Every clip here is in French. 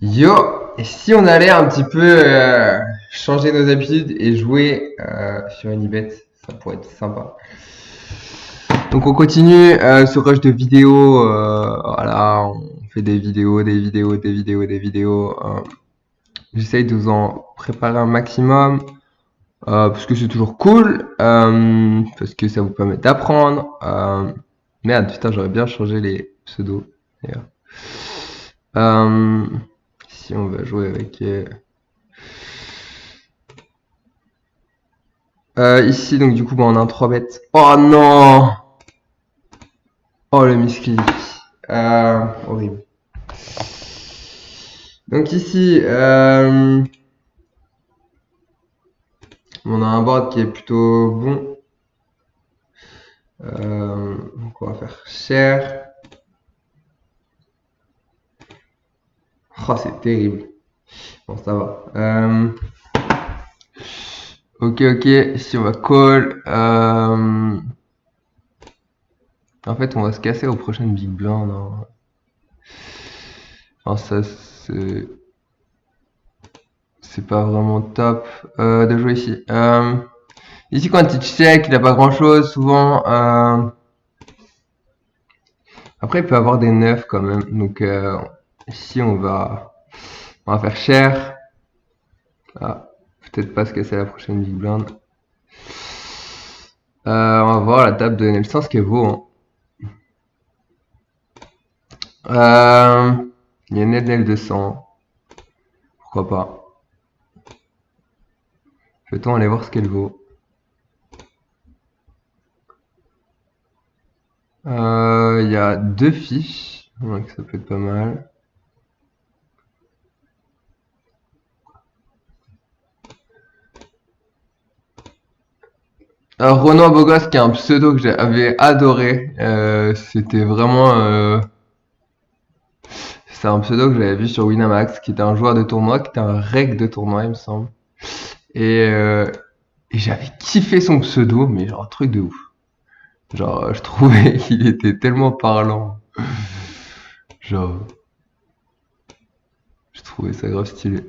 Yo, et si on allait un petit peu changer nos habitudes et jouer sur une Unibet, ça pourrait être sympa. Donc on continue ce rush de vidéos, voilà, on fait des vidéos, des vidéos, des vidéos, des vidéos. J'essaye de vous en préparer un maximum parce que c'est toujours cool, parce que ça vous permet d'apprendre. Merde, putain, j'aurais bien changé les pseudos d'ailleurs. Si on va jouer avec ici, donc du coup, bah, on a un 3 bêtes. Oh non! Oh le misclic. Horrible. Donc ici, on a un board qui est plutôt bon. Donc on va faire cher. Oh, c'est terrible. Bon, ça va. Ok, ici on va call. En fait, on va se casser aux prochaines big blind. Hein. Enfin, ça, c'est pas vraiment top de jouer ici. Ici, quand il check, il a pas grand chose souvent. Après, il peut avoir des 9 quand même. Donc, ici, on va faire cher. Ah, peut-être pas se casser la prochaine big blind. On va voir la table de Nelson, ce qui est beau. Hein. Il y a une Nel 200. Pourquoi pas. Peut-on aller voir ce qu'elle vaut. Il y a 2 fiches, donc ça peut être pas mal. Alors Renoir Bogos, qui est un pseudo que j'avais adoré, c'était vraiment... c'est un pseudo que j'avais vu sur Winamax, qui était un joueur de tournoi, qui était un reg de tournoi, il me semble. Et j'avais kiffé son pseudo, mais genre truc de ouf. Genre, je trouvais qu'il était tellement parlant. Genre, je trouvais ça grave stylé.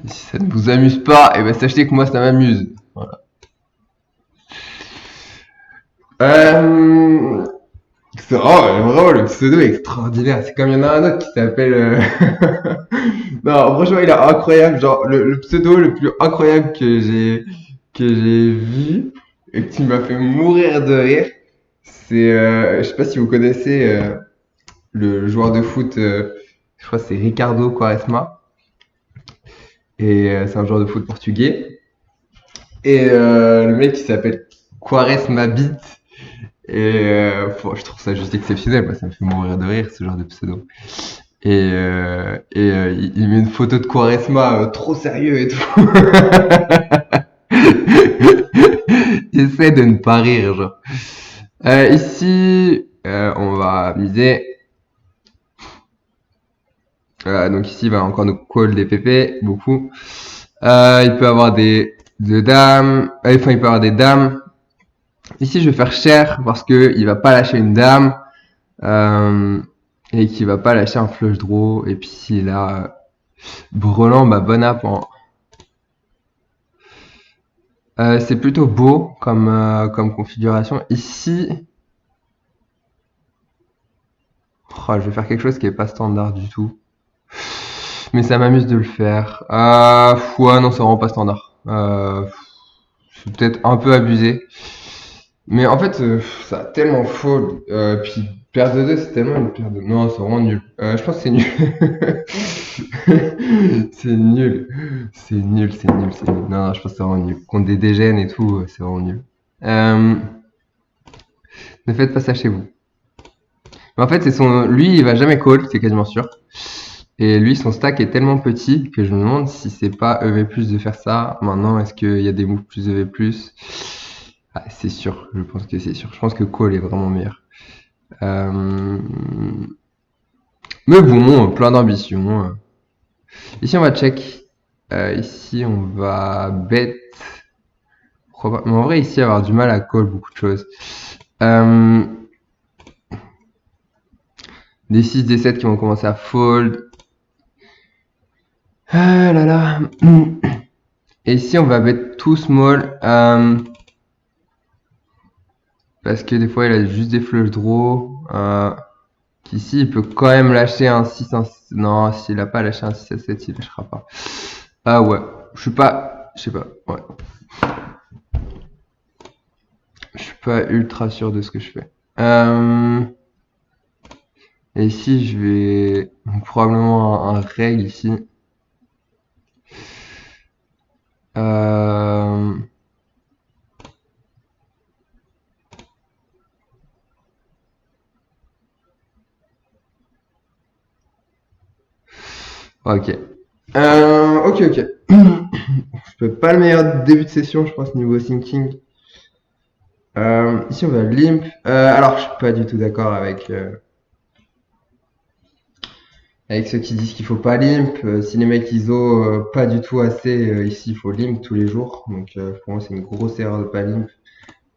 Et si ça ne vous amuse pas, et ben sachez que moi ça m'amuse. Voilà. Vraiment le pseudo est extraordinaire. C'est comme il y en a un autre qui s'appelle. Non, franchement, il est incroyable. Genre le pseudo le plus incroyable que j'ai vu et qui m'a fait mourir de rire. C'est, je sais pas si vous connaissez le joueur de foot. Je crois que c'est Ricardo Quaresma. Et c'est un joueur de foot portugais. Et le mec qui s'appelle Quaresma Beat. Et je trouve ça juste exceptionnel, moi, ça me fait mourir de rire ce genre de pseudo. Et il met une photo de Quaresma trop sérieux et tout. J'essaie de ne pas rire, genre. Ici, on va miser. Donc ici, il va encore nous call des PP, beaucoup. Il peut avoir des dames. Enfin, il peut avoir des dames. Ici, je vais faire cher parce que il va pas lâcher une dame. Et qui va pas lâcher un flush draw. Et puis s'il a Brelan, bah bon app. C'est plutôt beau comme configuration. Ici, je vais faire quelque chose qui est pas standard du tout. Mais ça m'amuse de le faire. Ouais, non, c'est vraiment pas standard. C'est peut-être un peu abusé. Mais en fait, ça a tellement faux. Puis paire de 2, c'est tellement une paire de... Non, c'est vraiment nul. Je pense que c'est nul. C'est nul. C'est nul, c'est nul, c'est nul. Non, je pense que c'est vraiment nul. Contre des dégènes et tout, c'est vraiment nul. Ne faites pas ça chez vous. Mais en fait, lui, il va jamais call, c'est quasiment sûr. Et lui, son stack est tellement petit que je me demande si c'est pas EV+ de faire ça. Maintenant, est-ce qu'il y a des moves plus EV+? Ah, c'est sûr, je pense que c'est sûr. Je pense que call est vraiment meilleur. Mais bon, plein d'ambition. Ici, on va check. Ici, on va bet. pourquoi pas. Mais en vrai, ici, avoir du mal à call beaucoup de choses. Euh, des 6, des 7 qui vont commencer à fold. Ah là là. Et ici, on va bet tout small. Parce que des fois, il a juste des flush draw. Qu'ici, il peut quand même lâcher un 6, un 6. Non, s'il a pas lâché un 6 à 7, il lâchera pas. Ah ouais. Je sais pas. Ouais. Je suis pas ultra sûr de ce que je fais. Et ici, je vais probablement un règle ici. Euh, ok. Ok. Je peux pas le meilleur début de session, je pense, niveau thinking. Ici, on va limp. Alors, je suis pas du tout d'accord avec ceux qui disent qu'il faut pas limp. Si les mecs ils osent pas du tout assez, ici il faut limp tous les jours. Donc pour moi c'est une grosse erreur de pas limp.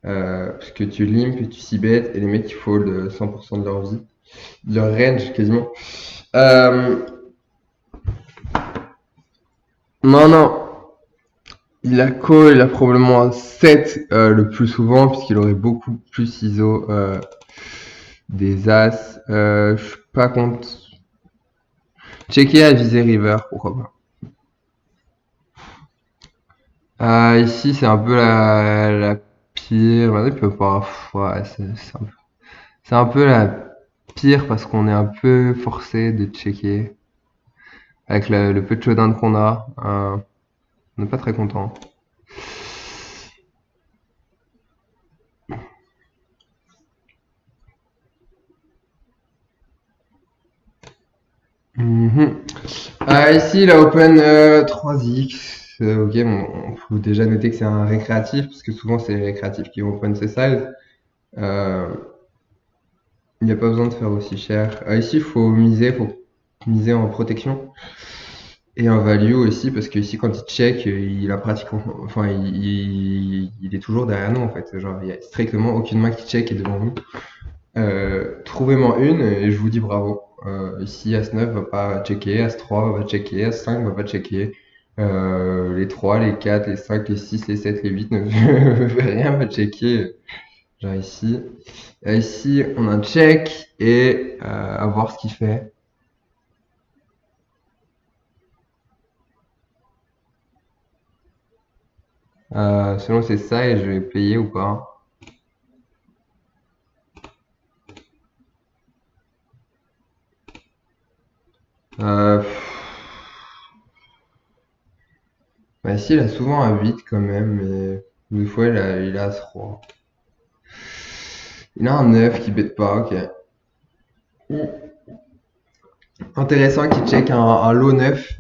Parce que tu limp et tu s'y bêtes et les mecs ils fold 100% de leur vie. De leur range quasiment. Euh, non. Il a probablement un 7 le plus souvent puisqu'il aurait beaucoup plus ISO des As. Je suis pas contre. Checker à viser river, pourquoi pas. Ici, c'est un peu la pire. Maintenant, il peut pas. Ouais, c'est un peu la pire parce qu'on est un peu forcé de checker. Avec le peu de showdown qu'on a, on n'est pas très content. Ici, la open 3x. Ok, on peut déjà noter que c'est un récréatif, parce que souvent c'est les récréatifs qui vont open ces sizes. Il n'y a pas besoin de faire aussi cher. Ici, faut miser en protection et en value aussi, parce que ici, quand il check, il a pratiquement, enfin, il est toujours derrière nous en fait. Genre, il y a strictement aucune main qui check et devant nous. Trouvez-moi une et je vous dis bravo. Ici, As-9 va pas checker, As-3 va pas checker, As-5 va pas checker. Les 3, les 4, les 5, les 6, les 7, les 8, rien va checker. Genre ici. Ici, on a un check et à voir ce qu'il fait. Selon c'est ça et je vais payer ou pas. Euh, Bah ici, il a souvent un 8 quand même, mais des fois, il a As-3. Il a un 9 qui bête pas, ok. Intéressant qu'il check un low 9.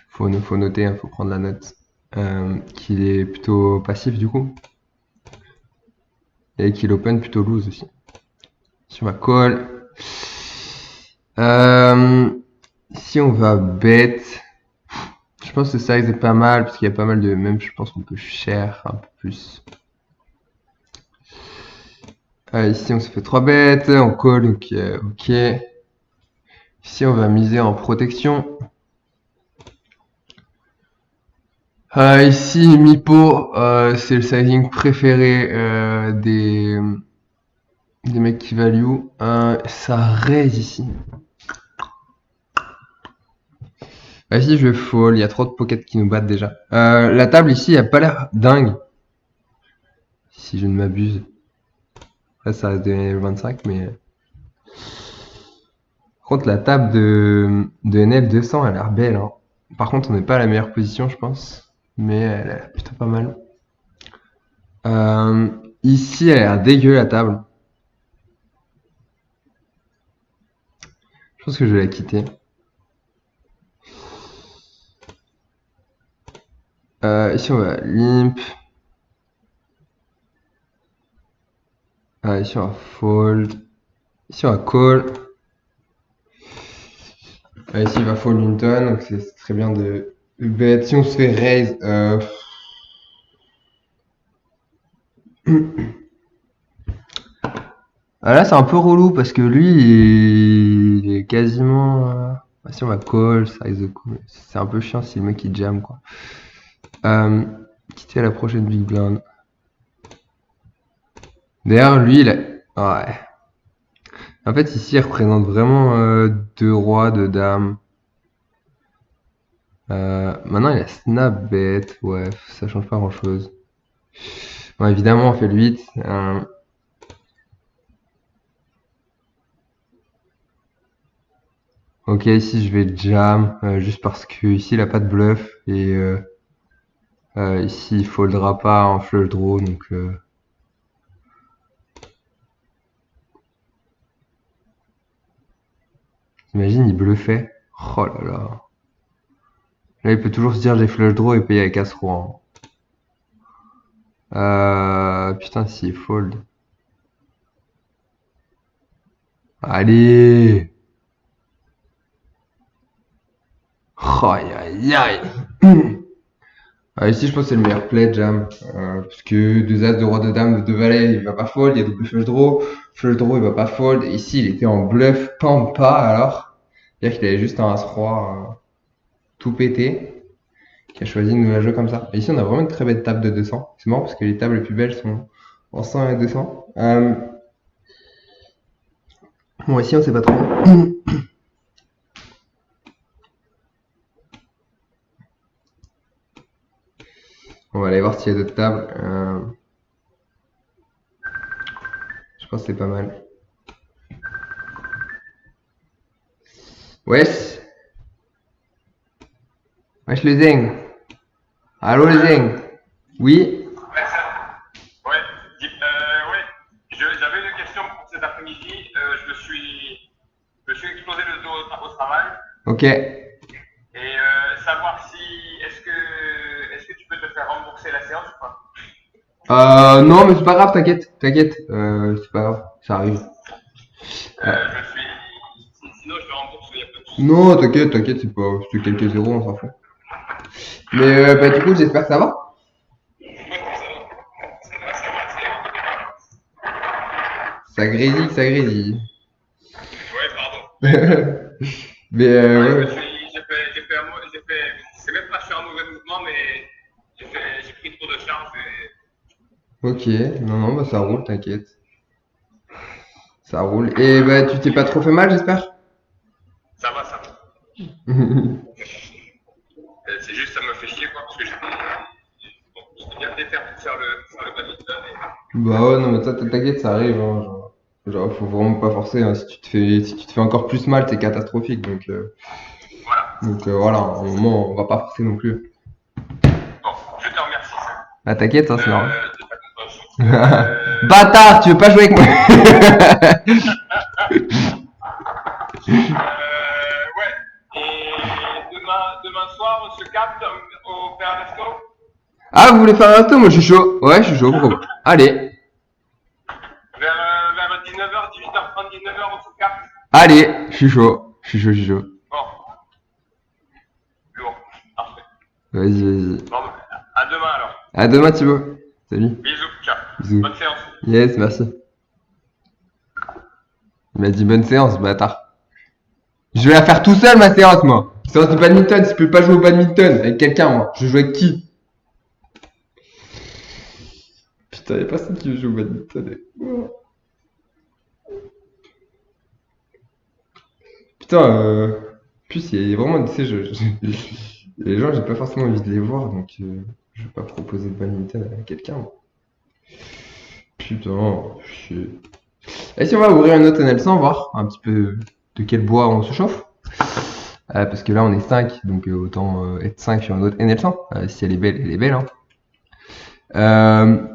Faut noter, faut prendre la note. Qu'il est plutôt passif du coup. Et qu'il open plutôt loose aussi. Sur ma call. Ici on va bet. Je pense que ça size est pas mal parce qu'il y a pas mal de. Même je pense qu'on peut share un peu plus. Ici on se fait 3 bêtes, on call, donc ok. Ici on va miser en protection. Ici mi-pot, c'est le sizing préféré des mecs qui value. Ça raise ici. Ici je fold, il y a trop de pockets qui nous battent déjà. La table ici a pas l'air dingue. Si je ne m'abuse. Là ça reste de 25 mais... Par contre la table de NL 200 elle a l'air belle. Hein. Par contre on n'est pas à la meilleure position je pense. Mais elle a l'air plutôt pas mal. Ici elle a l'air dégueu la table. Je pense que je vais la quitter. Ici on va limp. Ici on va fold. Ici on va call. Ici il va fold une tonne, donc c'est très bien de bet. Si on se fait raise, Ah, là, c'est un peu relou parce que lui, il est quasiment. Si on va call, ça risque de cool. C'est un peu chiant si le mec il jam quoi. Euh, Quitter la prochaine big blind. D'ailleurs, lui, il a. Ouais. En fait, ici, il représente vraiment deux rois, deux dames. Maintenant, il a snap bet. Ouais, ça change pas grand chose. Bon, évidemment, on fait le 8. Ok, ici, je vais jam. Juste parce que ici, il a pas de bluff. Et ici, il foldera pas en flush draw. Donc. Imagine, il bluffait. Oh là là. Là, il peut toujours se dire j'ai flush draw et payer avec As-Roi. Putain, s'il fold. Allez! Oh, aïe aïe aïe! Ici, je pense que c'est le meilleur play, jam. Parce que deux as, deux rois, deux dames, deux valets, il va pas fold. Il y a double flush draw. Flush draw, il va pas fold. Ici, il était en bluff, pas alors. C'est-à-dire qu'il avait juste un As-Roi tout pété. Qui a choisi de nous la jouer comme ça. Et ici, on a vraiment une très belle table de 200. C'est marrant parce que les tables les plus belles sont en 100 et 200. Bon, ici, on sait pas trop. On va aller voir s'il y a d'autres tables. Je pense que c'est pas mal. Wesh! Wesh le Zeng! Allô le Zeng! Oui? Ouais, ouais. J'avais une question pour cet après-midi. Je me suis explosé le dos au travail Ok. et savoir si est-ce que tu peux te faire rembourser la séance ou pas? Non, mais c'est pas grave, t'inquiète, t'inquiète. C'est pas grave, ça arrive. Je suis sinon je te rembourse, il n'y a pas de souci. Non, t'inquiète, t'inquiète, c'est quelques zéros, on s'en fout. Mais bah, du coup, j'espère que ça va. Ça grésille, ça grésille. Ouais, pardon. Mais Ouais, ouais. c'est même pas sur un mauvais mouvement, mais j'ai pris trop de charge et Ok, non, non, bah ça roule, t'inquiète. Ça roule. Et bah, tu t'es pas trop fait mal, j'espère? ça va, ça va. C'est juste, ça me fait chier, quoi, parce que j'étais bien déter pour faire le badminton. Bah ouais, non, mais ça, t'inquiète, ça arrive. Hein, genre, faut vraiment pas forcer. Hein. Si tu te fais encore plus mal, c'est catastrophique. Voilà. Donc voilà, à un moment, on va pas forcer non plus. Bon, je te remercie Ah, t'inquiète, hein, c'est normal. de ta compréhension. Bâtard, tu veux pas jouer avec moi? Ouais. Et demain soir, on se capte au Père Resto. Ah, vous voulez faire un resto? Moi, je suis chaud. Ouais, je suis chaud, pourquoi pas. Allez, Vers 19h, 18h30, 19h, on se capte. allez, je suis chaud. Je suis chaud, je suis chaud. Bon, lourd. Parfait. Vas-y, vas-y. Bon, à demain alors. À demain, Thibaut. Salut. Bisous, ciao. Bisous. Bonne séance. Yes, merci. Il m'a dit bonne séance, bâtard. Je vais la faire tout seul, ma séance, moi. Séance de badminton, si je peux pas jouer au badminton avec quelqu'un, moi. Je joue avec qui? Putain, y'a personne qui veut jouer au badminton avec moi. Putain, plus il y a vraiment, tu sais, les gens, j'ai pas forcément envie de les voir, donc je vais pas proposer de badminton à quelqu'un, moi. Putain, chier. Et si on va ouvrir une autre NL100, voir un petit peu de quel bois on se chauffe? Parce que là, on est 5, donc autant être 5 sur une autre NL100. Si elle est belle, elle est belle. Hein.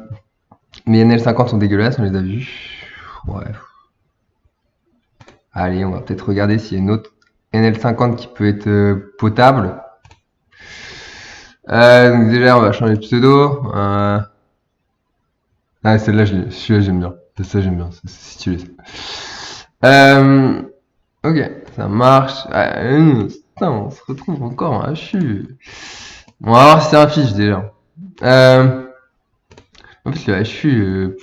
Les NL50 sont dégueulasses, on les a vus. Ouais. Allez, on va peut-être regarder s'il y a une autre NL50 qui peut être potable. Donc déjà, on va changer de pseudo. Ah, celle-là, j'aime bien. Ça, j'aime bien. C'est stylé. Ok, ça marche. Putain, on se retrouve encore en HU. On va voir si c'est un fiche déjà. En fait, le HU,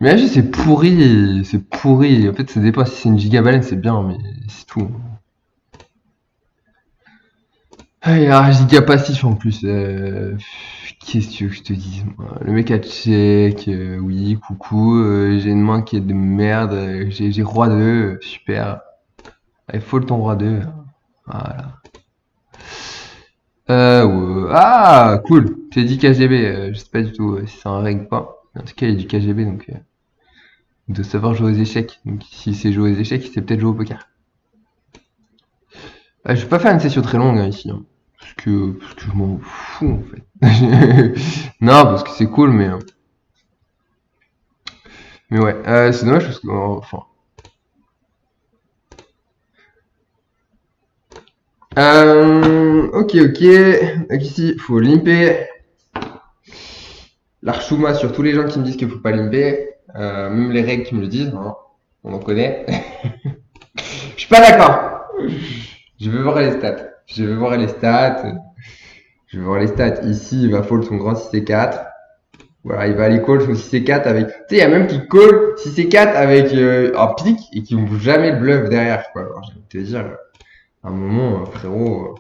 mais HU c'est pourri, c'est pourri. En fait, ça dépend si c'est une giga baleine, c'est bien, mais c'est tout. Ah, il y a un giga passif en plus. Qu'est-ce que tu veux que je te dise, moi. Le mec a check, oui, coucou, j'ai une main qui est de merde, j'ai roi 2, super. Allez, fold ton roi 2. Voilà. Ouais. Ah, cool. Tu dit KGB. Je sais pas du tout si c'est un règle ou pas. En tout cas, il y a du KGB, donc de savoir jouer aux échecs. Donc si c'est jouer aux échecs, c'est peut-être jouer au poker. Je vais pas faire une session très longue hein, ici, hein, parce que je m'en fous en fait. Non, parce que c'est cool, mais ouais, c'est dommage parce que enfin. Ok. Donc ici, faut limper. L'archuma sur tous les gens qui me disent qu'il faut pas limper. Même les règles qui me le disent, hein, on en connaît. Je suis pas d'accord. Je veux voir les stats. Je veux voir les stats. Je veux voir les stats. Ici, il va fold son grand 6 et 4. Voilà, il va aller call son 6 et 4 avec. Tu sais, il y a même qui call 6 et 4 avec un pic et qui vont jamais le bluff derrière. Quoi. Alors, j'ai envie de te dire, à un moment, frérot.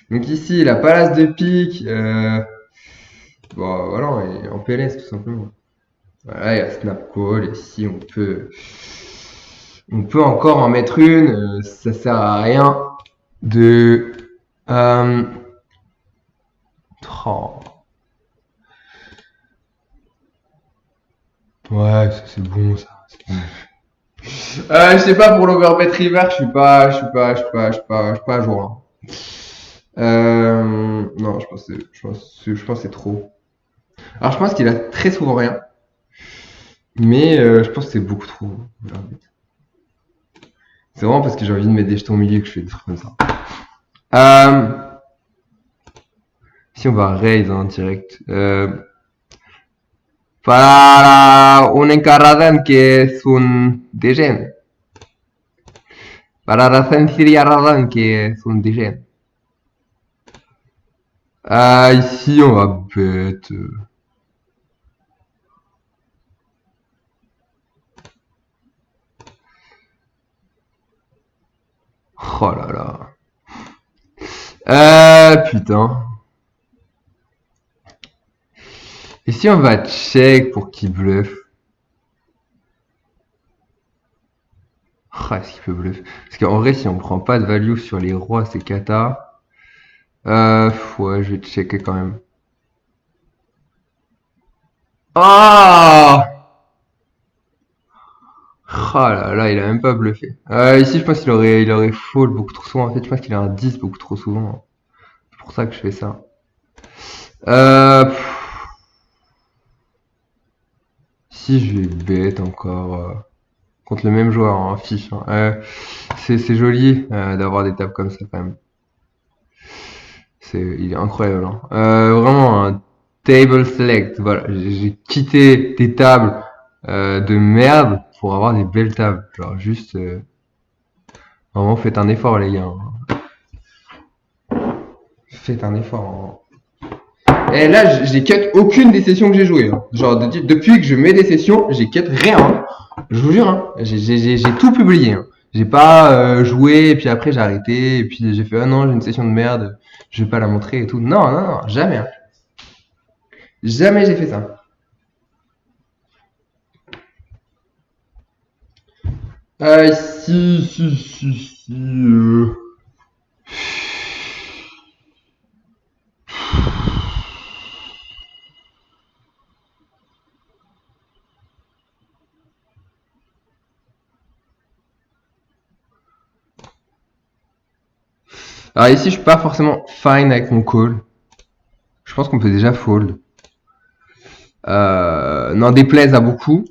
Donc ici, il a pas l'as de pique. Bon, voilà, il est en PLS tout simplement. Voilà, il y a snap call. Et ici, on peut encore en mettre une. Ça sert à rien de. Oh. Ouais, ça, c'est bon ça. Je sais pas pour l'overbet river, je suis pas à jour là. Non, je pense que c'est trop. Alors je pense qu'il a très souvent rien, mais je pense que c'est beaucoup trop. Overbet. C'est vraiment parce que j'ai envie de mettre des jetons au milieu que je fais des trucs comme ça. Si on va raise en direct. Para un encarradán que es un degen. Para la sencilla razón que es un degen. Ici on va bet. Oh là là. Putain. Et si on va check pour qu'il bluffe? Est-ce qu'il peut bluff? Parce qu'en vrai, si on prend pas de value sur les rois, c'est cata. Ouais, je vais checker quand même. Ah! Oh là là, il a même pas bluffé. Ici, je pense qu'il aurait fold beaucoup trop souvent. En fait, je pense qu'il a un 10 beaucoup trop souvent. C'est pour ça que je fais ça. Si je vais bet encore contre le même joueur en fiche. Hein. C'est joli d'avoir des tables comme ça quand même. Il est incroyable. Hein. Vraiment un table select. Voilà, j'ai quitté des tables de merde pour avoir des belles tables. Genre juste, vraiment faites un effort les gars. Faites un effort. Et là, j'ai cut aucune des sessions que j'ai jouées. Hein. Genre depuis que je mets des sessions, j'ai cut rien. Hein. Je vous jure, hein. J'ai tout publié. Hein. J'ai pas joué et puis après j'ai arrêté et puis j'ai fait ah non j'ai une session de merde, je vais pas la montrer et tout. Non non non jamais. Hein. Jamais j'ai fait ça. Si. Alors ici, je suis pas forcément fine avec mon call. Je pense qu'on peut déjà fold. N'en déplaise à beaucoup.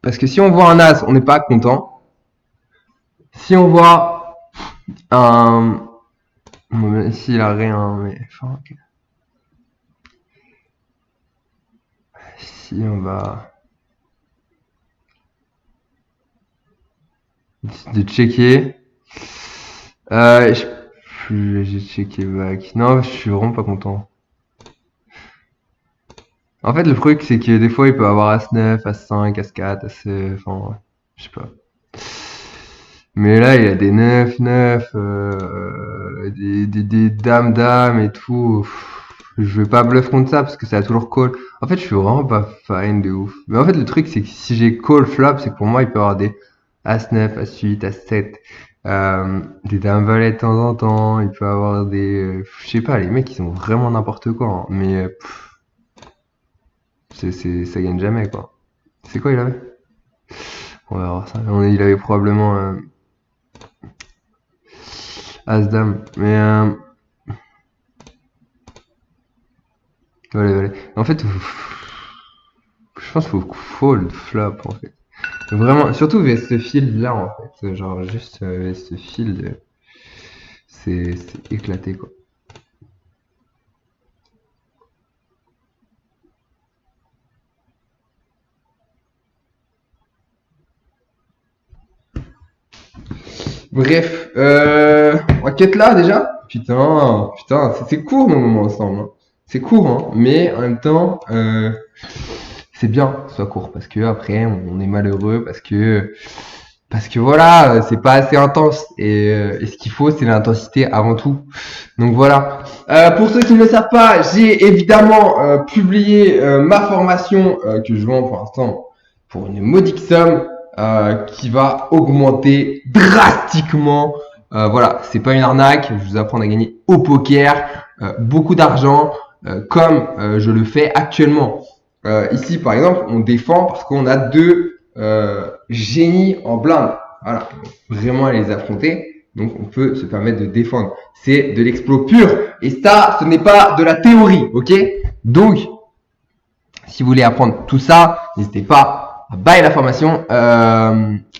Parce que si on voit un as, on n'est pas content. Si on voit un... Bon, ici, il a rien, mais... Enfin, okay. Si on va... De checker. J'ai checké back. Non, je suis vraiment pas content. En fait, le truc, c'est que des fois, il peut avoir As-9, As-5, As-4, enfin, ouais, je sais pas. Mais là, il a des 9-9, des dames-dames et tout. Je vais pas bluff contre ça parce que ça a toujours call. En fait, je suis vraiment pas fan de ouf. Mais en fait, le truc, c'est que si j'ai call flop, c'est que pour moi, il peut avoir des As-9, As-8, As-7, des dames-valet de temps en temps. Il peut avoir des, je sais pas, les mecs, ils sont vraiment n'importe quoi, hein. Mais ça gagne jamais, quoi. C'est quoi il avait? On va voir ça. Il avait probablement As-Dame. Mais voilà. En fait, je pense qu'il faut fold flop en fait. Vraiment, surtout vers ce field là en fait. Genre juste vers ce field, c'est éclaté quoi. Bref, enquête là déjà. Putain, c'est court nos moments ensemble, hein. C'est court, hein, mais en même temps, c'est bien que ce soit court parce que après on est malheureux parce que voilà, c'est pas assez intense et ce qu'il faut c'est l'intensité avant tout. Donc voilà. Pour ceux qui ne le savent pas, j'ai évidemment publié ma formation que je vends pour l'instant pour une modique somme qui va augmenter drastiquement. Voilà, c'est pas une arnaque. Je vais vous apprendre à gagner au poker beaucoup d'argent comme je le fais actuellement. Ici, par exemple, on défend parce qu'on a deux génies en blinde. Voilà, vraiment à les affronter. Donc, on peut se permettre de défendre. C'est de l'explos pur. Et ça, ce n'est pas de la théorie, ok? Donc, si vous voulez apprendre tout ça, n'hésitez pas à buy la formation.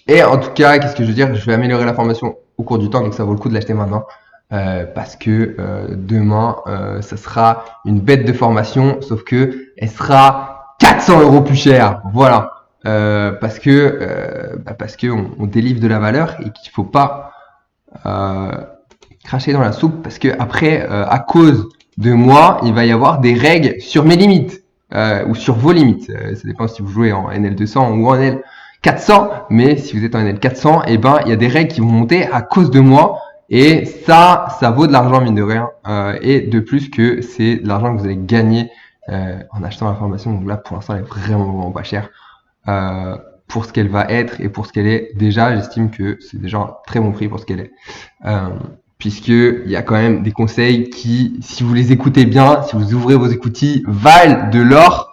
Et en tout cas, qu'est-ce que je veux dire? Je vais améliorer la formation au cours du temps, donc ça vaut le coup de l'acheter maintenant. Parce que demain, ça sera une bête de formation, sauf que elle sera 400 € plus chère. Voilà. Parce que on délivre de la valeur et qu'il faut pas cracher dans la soupe parce que après, à cause de moi, il va y avoir des règles sur mes limites ou sur vos limites. Ça dépend si vous jouez en NL200 ou en NL400, mais si vous êtes en NL400, et ben il y a des règles qui vont monter à cause de moi. Et ça vaut de l'argent mine de rien. Et de plus que c'est de l'argent que vous allez gagner en achetant la formation. Donc là, pour l'instant, elle est vraiment pas chère. Pour ce qu'elle va être et pour ce qu'elle est déjà, j'estime que c'est déjà un très bon prix pour ce qu'elle est. Puisqu'il y a quand même des conseils qui, si vous les écoutez bien, si vous ouvrez vos écoutilles, valent de l'or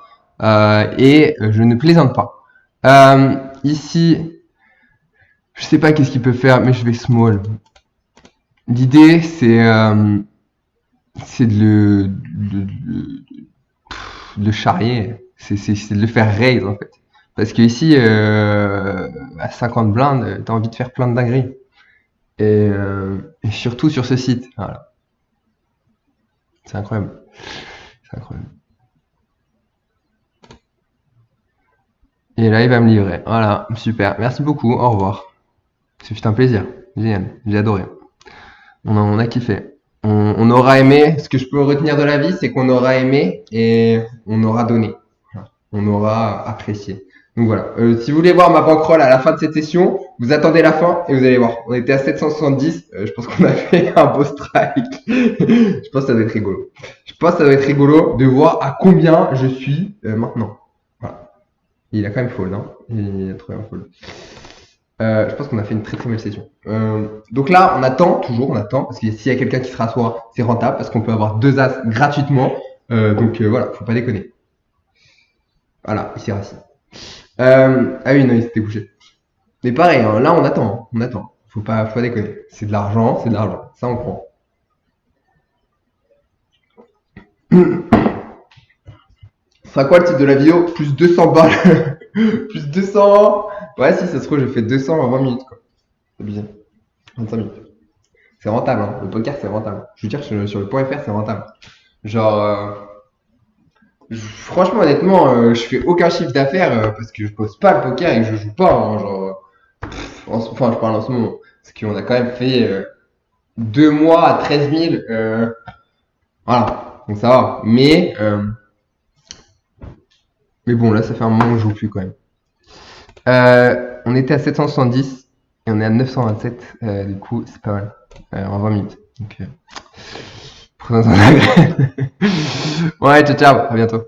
et je ne plaisante pas. Ici, je sais pas qu'est-ce qu'il peut faire, mais je vais small. L'idée, c'est de le charrier, c'est de le faire raise en fait. Parce que ici, à 50 blindes, t'as envie de faire plein de dingueries. Et surtout sur ce site. Voilà. C'est incroyable. C'est incroyable. Et là, il va me livrer. Voilà, super. Merci beaucoup. Au revoir. Ce fut un plaisir. Génial. J'ai adoré. On a kiffé. On aura aimé. Ce que je peux retenir de la vie, c'est qu'on aura aimé et on aura donné. Voilà. On aura apprécié. Donc voilà. Si vous voulez voir ma bankroll à la fin de cette session, vous attendez la fin et vous allez voir. On était à 770. Je pense qu'on a fait un beau strike. Je pense que ça doit être rigolo. Je pense que ça doit être rigolo de voir à combien je suis maintenant. Voilà. Il a quand même fold, hein. Il a trouvé un fold. Je pense qu'on a fait une très belle session. Donc là, on attend, parce que s'il y a quelqu'un qui se rassoit, c'est rentable, parce qu'on peut avoir 2 as gratuitement. Donc voilà, faut pas déconner. Voilà, il s'est rassis. Ah oui, non, il s'était couché. Mais pareil, hein, là on attend. Faut pas déconner. C'est de l'argent. Ça on prend. Ce sera quoi le titre de la vidéo? Plus 200 balles. Plus 200. Ouais, si ça se trouve, j'ai fait 200 en 20 minutes, quoi. C'est bizarre. 25 minutes. C'est rentable, hein. Le poker, c'est rentable. Je veux dire, sur le point .fr, c'est rentable. Genre, franchement, honnêtement, je fais aucun chiffre d'affaires parce que je pose pas le poker et que je joue pas, hein. Genre, enfin, je parle en ce moment. Parce qu'on a quand même fait 2 mois à 13 000. Voilà, donc ça va. Mais Mais bon, là, ça fait un moment que je joue plus quand même. On était à 770 et on est à 927. Du coup, c'est pas mal. En 20 minutes. Donc, prenons un agrès. Ouais, ciao, ciao. À bientôt.